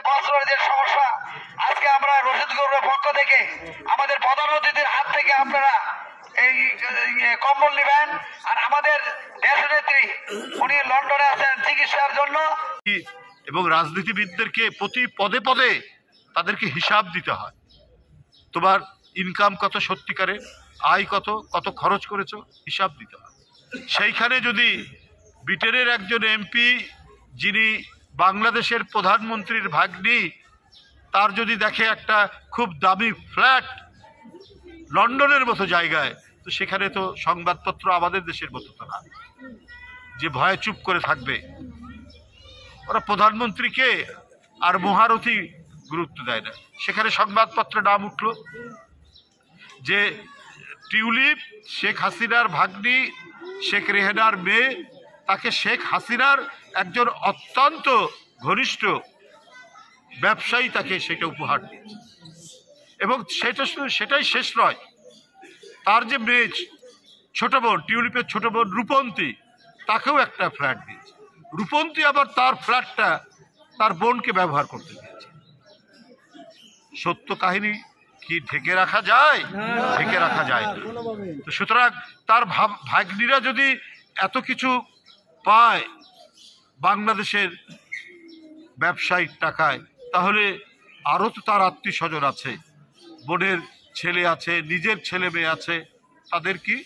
বাসের সমস্যা, আজকে আমরা রশিদ গৌরের পক্ষ থেকে আমাদের প্রধান অতিথির হাত থেকে আপনারা এই কম্বল নেবেন। আর আমাদের দেশনেত্রী উনি লন্ডনে আছেন চিকিৎসার জন্য। এবং রাজনীতিবিদদেরকে প্রতি পদে পদে তাদেরকে হিসাব দিতে হয়, তোমার ইনকাম কত, সত্যিকারের আয় কত, কত খরচ করেছো, হিসাব দিতে হয়। সেইখানে যদি ব্রিটেনের একজন এমপি যিনি বাংলাদেশের প্রধানমন্ত্রীর ভাগ্নি, তার যদি দেখে একটা খুব দামি ফ্ল্যাট লন্ডনের মতো জায়গায়, তো সেখানে তো সংবাদপত্র আমাদের দেশের মতো তো না যে ভয়ে চুপ করে থাকবে। ওরা প্রধানমন্ত্রীকে আর মহারথী গুরুত্ব দেয় না। সেখানে সংবাদপত্রে নাম উঠল যে টিউলিপ শেখ হাসিনার ভাগ্নি, শেখ রেহানার মেয়ে, তাকে শেখ হাসিনার একজন অত্যন্ত ঘনিষ্ঠ ব্যবসায়ী তাকে সেটা উপহার দিয়েছে। এবং সেটাই শেষ নয়, তার যে মেয়ে ছোট বোন, টিউলিপের ছোট বোন রূপন্তী, তাকেও একটা ফ্ল্যাট দিয়েছে। রূপন্তী আবার তার ফ্ল্যাটটা তার বোনকে ব্যবহার করতে দিয়েছে। সত্য কাহিনী কি ঢেকে রাখা যায়? ঢেকে রাখা যায় না। তো সুতরাং তার ভাগ্নিরা যদি এত কিছু পায় বাংলাদেশের ব্যবসায়িক টাকায়, তাহলে আরও তো তার আত্মীয় স্বজন আছে, বোনের ছেলে আছে, নিজের ছেলে মেয়ে আছে, তাদের কি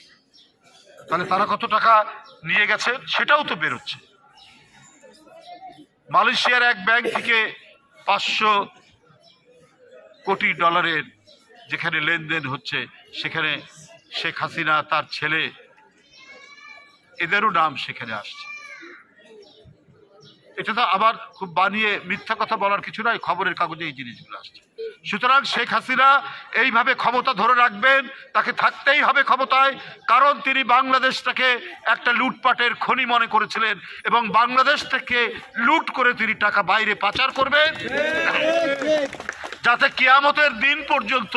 তাহলে তারা কত টাকা নিয়ে গেছে সেটাও তো বেরোচ্ছে। মালয়েশিয়ার এক ব্যাংক থেকে 500 কোটি ডলারের যেখানে লেনদেন হচ্ছে, সেখানে শেখ হাসিনা, তার ছেলে, এদেরও নাম সেখানে আসছে। এটা তো আবার খুব বানিয়ে মিথ্যা কথা বলার কিছু নয়, খবরের কাগজে এই জিনিসগুলো আসছে। সুতরাং শেখ হাসিনা এইভাবে ক্ষমতা ধরে রাখবেন, তাকে থাকতেই হবে ক্ষমতায়, কারণ তিনি বাংলাদেশটাকে একটা লুটপাটের খনি মনে করেছিলেন এবং বাংলাদেশটাকে লুট করে তিনি টাকা বাইরে পাচার করবেন, যাতে কিয়ামতের দিন পর্যন্ত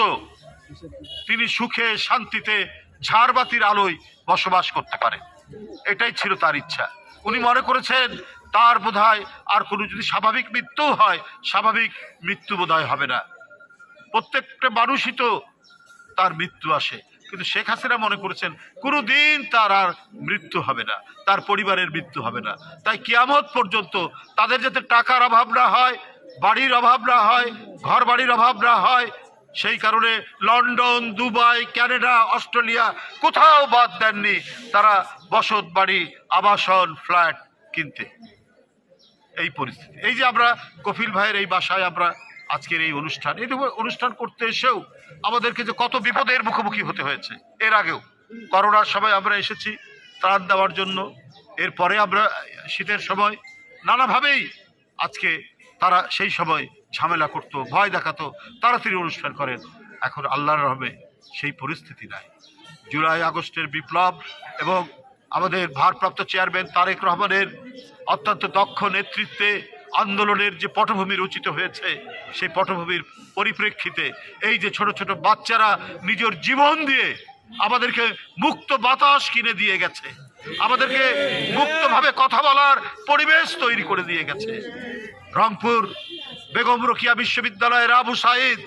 তিনি সুখে শান্তিতে ঝাড়বাতির আলোয় বসবাস করতে পারেন। এটাই ছিল তার ইচ্ছা। উনি মনে করেছেন তার বোধহয় আর কোনো যদি স্বাভাবিক মৃত্যু হয়, স্বাভাবিক মৃত্যু বোধহয় হবে না, প্রত্যেকটা মানুষই তো তার মৃত্যু আসে। কিন্তু শেখ হাসিনা মনে করেছেন কোনো দিন তার আর মৃত্যু হবে না, তার পরিবারের মৃত্যু হবে না। তাই কিয়ামত পর্যন্ত তাদের যাতে টাকার অভাব না হয়, বাড়ির অভাব না হয়, ঘর বাড়ির অভাব না হয়, সেই কারণে লন্ডন, দুবাই, কানাডা, অস্ট্রেলিয়া কোথাও বাদ দেননি তারা বসত বাড়ি, আবাসন, ফ্ল্যাট কিনতে। এই পরিস্থিতি, এই যে আমরা কপিল ভাইয়ের এই বাসায় আমরা আজকের এই অনুষ্ঠান করতে এসেও আমাদেরকে যে কত বিপদের মুখোমুখি হতে হয়েছে। এর আগেও করোনার সময় আমরা এসেছি ত্রাণ দেওয়ার জন্য, এরপরে আমরা শীতের সময় নানাভাবেই আজকে তারা সেই সময় ঝামেলা করতো, ভয় দেখাতো, তাড়াতাড়ি অনুষ্ঠান করেন। এখন আল্লাহর রহমে সেই পরিস্থিতি নাই। জুলাই আগস্টের বিপ্লব এবং আমাদের ভারপ্রাপ্ত চেয়ারম্যান তারেক রহমানের অত্যন্ত দক্ষ নেতৃত্বে আন্দোলনের যে পটভূমি রচিত হয়েছে, সেই পটভূমির পরিপ্রেক্ষিতে এই যে ছোট ছোট বাচ্চারা নিজের জীবন দিয়ে আমাদেরকে মুক্ত বাতাস কিনে দিয়ে গেছে, আমাদেরকে মুক্তভাবে কথা বলার পরিবেশ তৈরি করে দিয়ে গেছে। রংপুর বেগম রোকেয়া বিশ্ববিদ্যালয়ের আবু সাঈদ,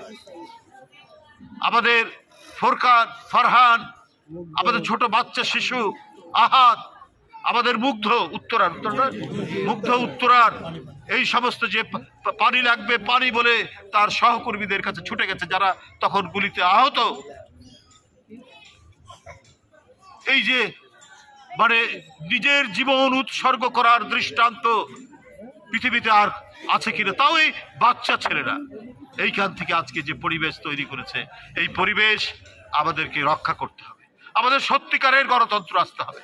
আমাদের ফোরকান, ফারহান, আমাদের ছোট বাচ্চা শিশু আহাদ, আমাদের মুগ্ধ উত্তরার এই সমস্ত যে পানি লাগবে পানি বলে তার সহকর্মীদের কাছে ছুটে গেছে, যারা তখন গুলিতে আহত। এই যে মানে নিজের জীবন উৎসর্গ করার দৃষ্টান্ত পৃথিবীতে আর আছে কিনা, তাও এই বাচ্চা ছেলেরা এইখান থেকে আজকে যে পরিবেশ তৈরি করেছে, এই পরিবেশ আমাদেরকে রক্ষা করতে হবে। আমাদের সত্যিকারের গণতন্ত্র আসতে হবে।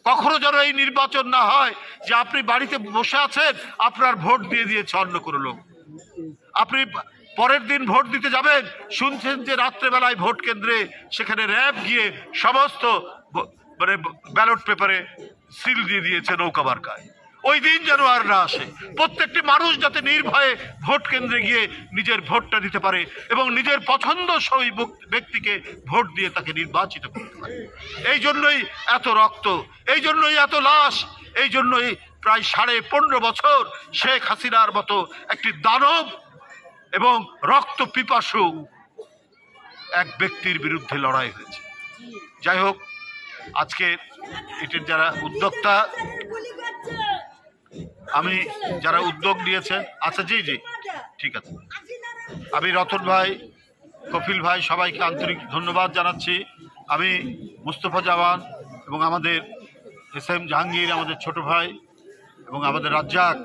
কখনো যেন এই নির্বাচন না হয় যে আপনি বাড়িতে বসে আছেন, আপনার ভোট দিয়ে দিয়েছে অন্য কোনো লোক, আপনি পরের দিন ভোট দিতে যাবেন, শুনছেন যে রাত্রেবেলায় ভোট কেন্দ্রে সেখানে র্যাব গিয়ে সমস্ত মানে ব্যালট পেপারে সিল দিয়ে দিয়েছে নৌকা মার্কায়। ওই দিন যেন আর না আসে। প্রত্যেকটি মানুষ যাতে নির্ভয়ে ভোট কেন্দ্রে গিয়ে নিজের ভোটটা দিতে পারে এবং নিজের পছন্দসই ব্যক্তিকে ভোট দিয়ে তাকে নির্বাচিত করতে পারে। এই জন্যই এত রক্ত, এই জন্যই এত লাশ, এই জন্যই প্রায় 15.5 বছর শেখ হাসিনার মতো একটি দানব এবং রক্ত পিপাসু এক ব্যক্তির বিরুদ্ধে লড়াই হয়েছে। যাই হোক, আজকে এটির যারা উদ্যোক্তা, আমি যারা উদ্যোগ নিয়েছেন, আচ্ছা জি জি ঠিক আছে, আমি রতন ভাই, কপিল ভাই, সবাইকে আন্তরিক ধন্যবাদ জানাচ্ছি। আমি মুস্তফা জামান এবং আমাদের SM জাহাঙ্গীর, আমাদের ছোট ভাই, এবং আমাদের রাজ্জাক,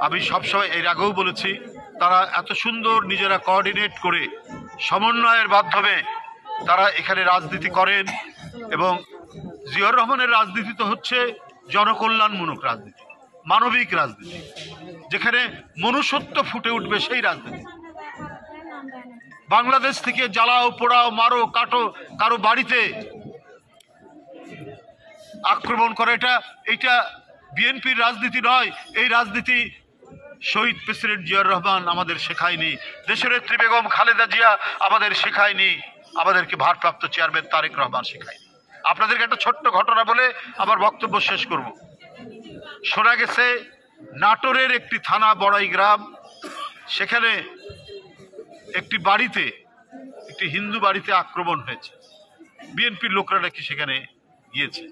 আমি সবসময় এর আগেও বলেছি, তারা এত সুন্দর নিজেরা কোঅর্ডিনেট করে সমন্বয়ের মাধ্যমে তারা এখানে রাজনীতি করেন। এবং জিয়াউর রহমানের রাজনীতি তো হচ্ছে জনকল্যাণমূলক রাজনীতি, মানবিক রাজনীতি, যেখানে মনুষ্যত্ব ফুটে উঠবে সেই রাজনীতি। বাংলাদেশ থেকে জ্বালাও পোড়াও মারো কাটো, কারো বাড়িতে আক্রমণ করে, এটা বিএনপির রাজনীতি নয়। এই রাজনীতি শহীদ প্রেসিডেন্ট জিয়াউর রহমান আমাদের শেখায়নি, দেশনেত্রী বেগম খালেদা জিয়া আমাদের শেখায়নি, আমাদেরকে ভারপ্রাপ্ত চেয়ারম্যান তারেক রহমান শেখায়নি। আপনাদেরকে একটা ছোট্ট ঘটনা বলে আমার বক্তব্য শেষ করব। শোনা গেছে নাটোরের একটি থানা বড়াই গ্রাম, সেখানে একটি বাড়িতে, একটি হিন্দু বাড়িতে আক্রমণ হয়েছে। বিএনপির লোকরা নাকি সেখানে গিয়েছে,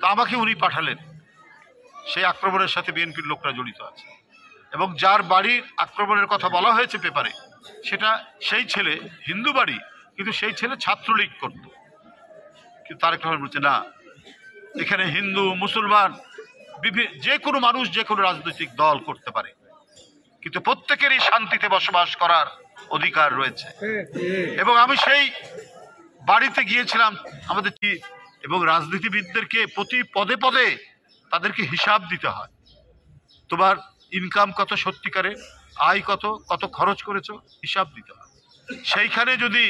তো আমাকে উনি পাঠালেন। সেই আক্রমণের সাথে বিএনপির লোকরা জড়িত আছে, এবং যার বাড়ির আক্রমণের কথা বলা হয়েছে পেপারে, সেটা সেই ছেলে, হিন্দু বাড়ি, কিন্তু সেই ছেলে ছাত্রলীগ করত। কিন্তু তারেক রহমান বলছে না, এখানে হিন্দু মুসলমান যে কোনো মানুষ যে কোনো রাজনৈতিক দল করতে পারে, কিন্তু প্রত্যেকেরই শান্তিতে বসবাস করার অধিকার রয়েছে। এবং আমি সেই বাড়িতে গিয়েছিলাম আমাদের, এবং রাজনীতিবিদদেরকে প্রতি পদে পদে তাদেরকে হিসাব দিতে হয়, তোমার ইনকাম কত, সত্যিকারের আয় কত, কত খরচ করেছো, হিসাব দিতে হয়। সেইখানে যদি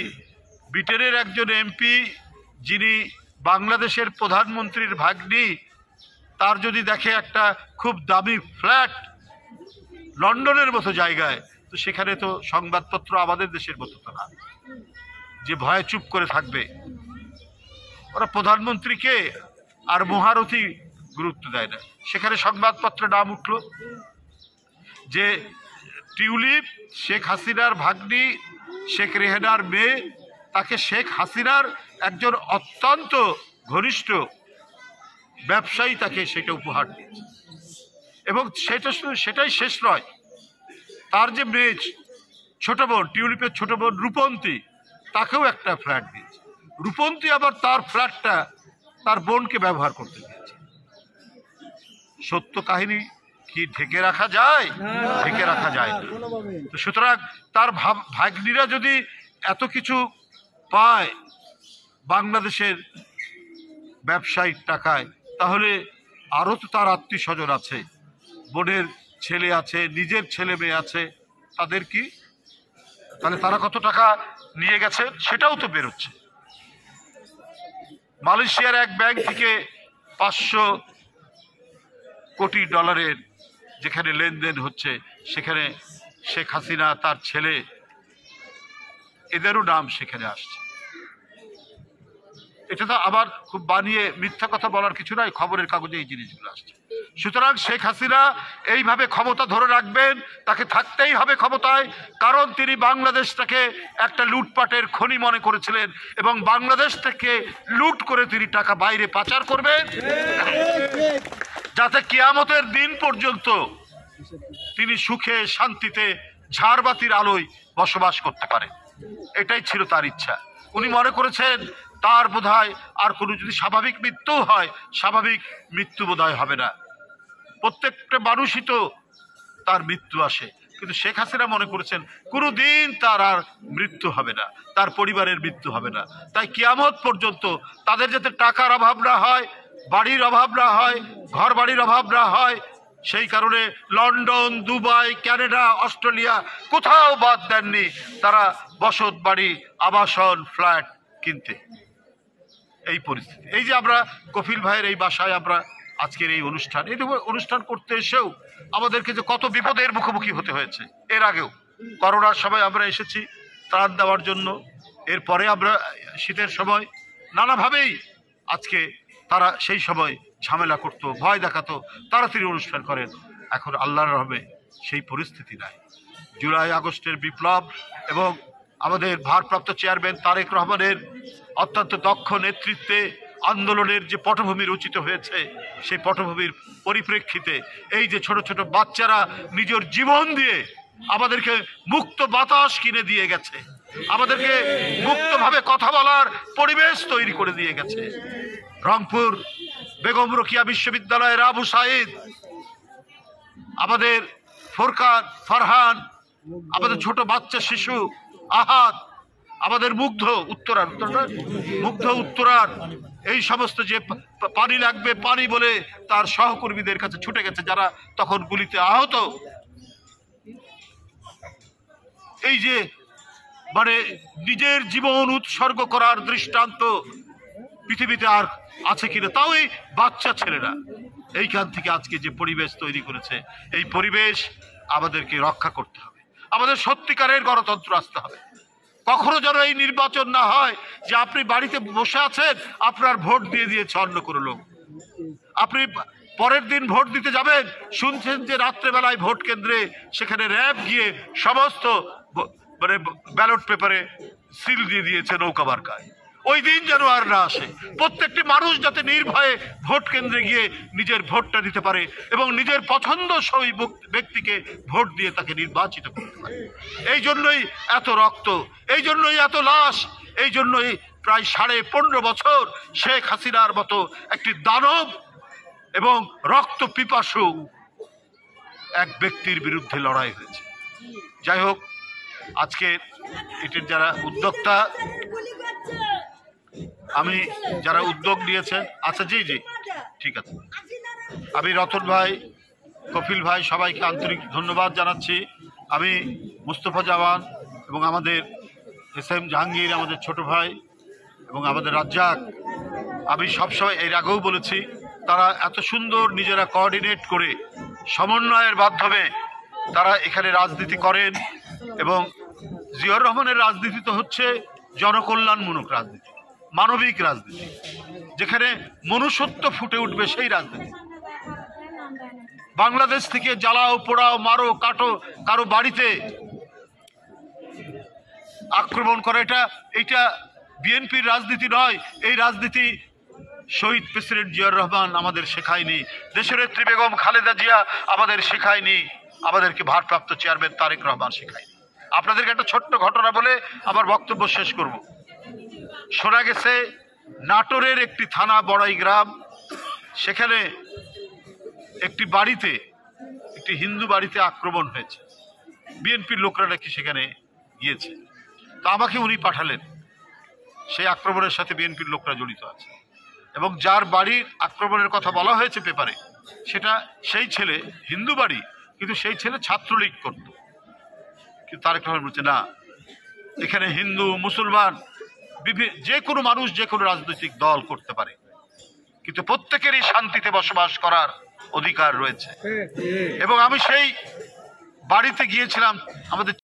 ব্রিটেনের একজন এমপি, যিনি বাংলাদেশের প্রধানমন্ত্রীর ভাগ্নি, তার যদি দেখে একটা খুব দামি ফ্ল্যাট লন্ডনের মতো জায়গায়, তো সেখানে তো সংবাদপত্র আমাদের দেশের মতো তো না যে ভয়ে চুপ করে থাকবে। ওরা প্রধানমন্ত্রীকে আর মহারথী গুরুত্ব দেয় না। সেখানে সংবাদপত্রে নাম উঠল যে টিউলিপ শেখ হাসিনার ভাগ্নি, শেখ রেহানার মেয়ে, তাকে শেখ হাসিনার একজন অত্যন্ত ঘনিষ্ঠ ব্যবসায়ী তাকে সেটা উপহার দিয়েছে। এবং সেটাই শেষ নয়, তার যে মেয়ে, ছোট বোন, টিউলিপের ছোট বোন রূপন্তী, তাকেও একটা ফ্ল্যাট দিয়েছে। রূপন্তী আবার তার ফ্ল্যাটটা তার বোনকে ব্যবহার করতে দিয়েছে। সত্য কাহিনী কি ঢেকে রাখা যায়? ঢেকে রাখা যায় না। তো সুতরাং তার ভাগ্নিরা যদি এত কিছু পায় বাংলাদেশের ব্যবসায়িক টাকায়, তাহলে আরও তো তার আত্মীয় স্বজন আছে, বোনের ছেলে আছে, নিজের ছেলে মেয়ে আছে, তাদের কি, তাহলে তারা কত টাকা নিয়ে গেছে সেটাও তো বেরোচ্ছে। মালয়েশিয়ার এক ব্যাংক থেকে 500 কোটি ডলারের যেখানে লেনদেন হচ্ছে, সেখানে শেখ হাসিনা, তার ছেলে, এদেরও নাম সেখানে আসছে। এটা তো আবার খুব বানিয়ে মিথ্যা কথা বলার কিছু নয়, খবরের কাগজে এই জিনিসগুলো আসছে। সুতরাং শেখ হাসিনা এইভাবে ক্ষমতা ধরে রাখবেন, তাকে থাকতেই হবে ক্ষমতায়, কারণ তিনি বাংলাদেশটাকে একটা লুটপাটের খনি মনে করেছিলেন, এবং বাংলাদেশ থেকে লুট করে তিনি টাকা বাইরে পাচার করবেন, যাতে কিয়ামতের দিন পর্যন্ত তিনি সুখে শান্তিতে ঝাড়বাতির আলোয় বসবাস করতে পারেন। এটাই ছিল তার ইচ্ছা। উনি মনে করেছেন তার বোধহয় আর কোনো, যদি স্বাভাবিক মৃত্যু হয়, স্বাভাবিক মৃত্যু বোধহয় হবে না, প্রত্যেকটা মানুষই তো তার মৃত্যু আসে, কিন্তু শেখ হাসিনা মনে করেছেন কোনো দিন তার আর মৃত্যু হবে না, তার পরিবারের মৃত্যু হবে না। তাই কিয়ামত পর্যন্ত তাদের যাতে টাকার অভাব না হয়, বাড়ির অভাব না হয়, ঘর বাড়ির অভাব না হয়, সেই কারণে লন্ডন, দুবাই, কানাডা, অস্ট্রেলিয়া কোথাও বাদ দেননি তারা বসত বাড়ি, আবাসন, ফ্ল্যাট কিনতে। এই পরিস্থিতি, এই যে আমরা কপিল ভাইয়ের এই বাসায় আমরা আজকের এই অনুষ্ঠান করতে এসেও আমাদেরকে যে কত বিপদের মুখোমুখি হতে হয়েছে। এর আগেও করোনার সময় আমরা এসেছি ত্রাণ দেওয়ার জন্য, এরপরে আমরা শীতের সময় নানাভাবেই আজকে তারা সেই সময় ঝামেলা করতো, ভয় দেখাতো, তাড়াতাড়ি অনুষ্ঠান করেন। এখন আল্লাহর রহমে সেই পরিস্থিতি নাই। জুলাই আগস্টের বিপ্লব এবং আমাদের ভারপ্রাপ্ত চেয়ারম্যান তারেক রহমানের অত্যন্ত দক্ষ নেতৃত্বে আন্দোলনের যে পটভূমি রচিত হয়েছে, সেই পটভূমির পরিপ্রেক্ষিতে এই যে ছোট ছোট বাচ্চারা নিজের জীবন দিয়ে আমাদেরকে মুক্ত বাতাস কিনে দিয়ে গেছে, আমাদেরকে মুক্তভাবে কথা বলার পরিবেশ তৈরি করে দিয়ে গেছে। রংপুর বেগম রোকেয়া বিশ্ববিদ্যালয়ের আবু সাঈদ, আমাদের ফোরকান, ফারহান, আমাদের ছোট বাচ্চা শিশু আহাদ, আমাদের মুগ্ধ উত্তরার এই সমস্ত যে পানি লাগবে পানি বলে তার সহকর্মীদের কাছে ছুটে গেছে, যারা তখন গুলিতে আহত। এই যে মানে নিজের জীবন উৎসর্গ করার দৃষ্টান্ত পৃথিবীতে আর আছে কিনা, তাও এই বাচ্চা ছেলেরা এইখান থেকে আজকে যে পরিবেশ তৈরি করেছে, এই পরিবেশ আমাদেরকে রক্ষা করতে হবে। আমাদের সত্যিকারের গণতন্ত্র আসতে হবে। কখনো যেন এই নির্বাচন না হয় যে আপনি বাড়িতে বসে আছেন, আপনার ভোট দিয়ে দিয়েছে অন্য কোনো লোক, আপনি পরের দিন ভোট দিতে যাবেন, শুনছেন যে রাত্রেবেলায় ভোট কেন্দ্রে সেখানে র্যাব গিয়ে সমস্ত মানে ব্যালট পেপারে সিল দিয়ে দিয়েছে নৌকা মার্কায়। ওই দিন যেন আর না আসে। প্রত্যেকটি মানুষ যাতে নির্ভয়ে ভোট কেন্দ্রে গিয়ে নিজের ভোটটা দিতে পারে এবং নিজের পছন্দসই ব্যক্তিকে ভোট দিয়ে তাকে নির্বাচিত করতে পারে। এই জন্যই এত রক্ত, এই জন্যই এত লাশ, এই জন্যই প্রায় 15.5 বছর শেখ হাসিনার মতো একটি দানব এবং রক্ত পিপাসু এক ব্যক্তির বিরুদ্ধে লড়াই হয়েছে। যাই হোক, আজকে এটির যারা উদ্যোক্তা, আমি যারা উদ্যোগ নিয়েছেন, আচ্ছা জি জি ঠিক আছে, আমি রতন ভাই, কপিল ভাই, সবাইকে আন্তরিক ধন্যবাদ জানাচ্ছি। আমি মুস্তফা জামান এবং আমাদের SM জাহাঙ্গীর, আমাদের ছোট ভাই, এবং আমাদের রাজ্জাক, আমি সবসময় এর আগেও বলেছি, তারা এত সুন্দর নিজেরা কোঅর্ডিনেট করে সমন্বয়ের মাধ্যমে তারা এখানে রাজনীতি করেন। এবং জিয়াউর রহমানের রাজনীতি তো হচ্ছে জনকল্যাণমূলক রাজনীতি, মানবিক রাজনীতি, যেখানে মনুষ্যত্ব ফুটে উঠবে সেই রাজনীতি। বাংলাদেশ থেকে জ্বালাও, পোড়াও, মারো, কাটো, কারো বাড়িতে আক্রমণ করে, এইটা বিএনপির রাজনীতি নয়। এই রাজনীতি শহীদ প্রেসিডেন্ট জিয়াউর রহমান আমাদের শেখায়নি, দেশনেত্রী বেগম খালেদা জিয়া আমাদের শেখায়নি, আমাদেরকে ভারপ্রাপ্ত চেয়ারম্যান তারেক রহমান শেখায়নি। আপনাদেরকে একটা ছোট্ট ঘটনা বলে আমার বক্তব্য শেষ করব। শোনা গেছে নাটোরের একটি থানা বড়াই গ্রাম, সেখানে একটি বাড়িতে, একটি হিন্দু বাড়িতে আক্রমণ হয়েছে। বিএনপির লোকরা নাকি সেখানে গিয়েছে, তো আমাকে উনি পাঠালেন। সেই আক্রমণের সাথে বিএনপির লোকরা জড়িত আছে এবং যার বাড়ির আক্রমণের কথা বলা হয়েছে পেপারে, সেটা সেই ছেলে, হিন্দু বাড়ি, কিন্তু সেই ছেলে ছাত্রলীগ করত। কিন্তু তারেক রহমান বলছে না, এখানে হিন্দু, মুসলমান, যে কোনো মানুষ যে কোনো রাজনৈতিক দল করতে পারে, কিন্তু প্রত্যেকেরই শান্তিতে বসবাস করার অধিকার রয়েছে। এবং আমি সেই বাড়িতে গিয়েছিলাম, আমাদের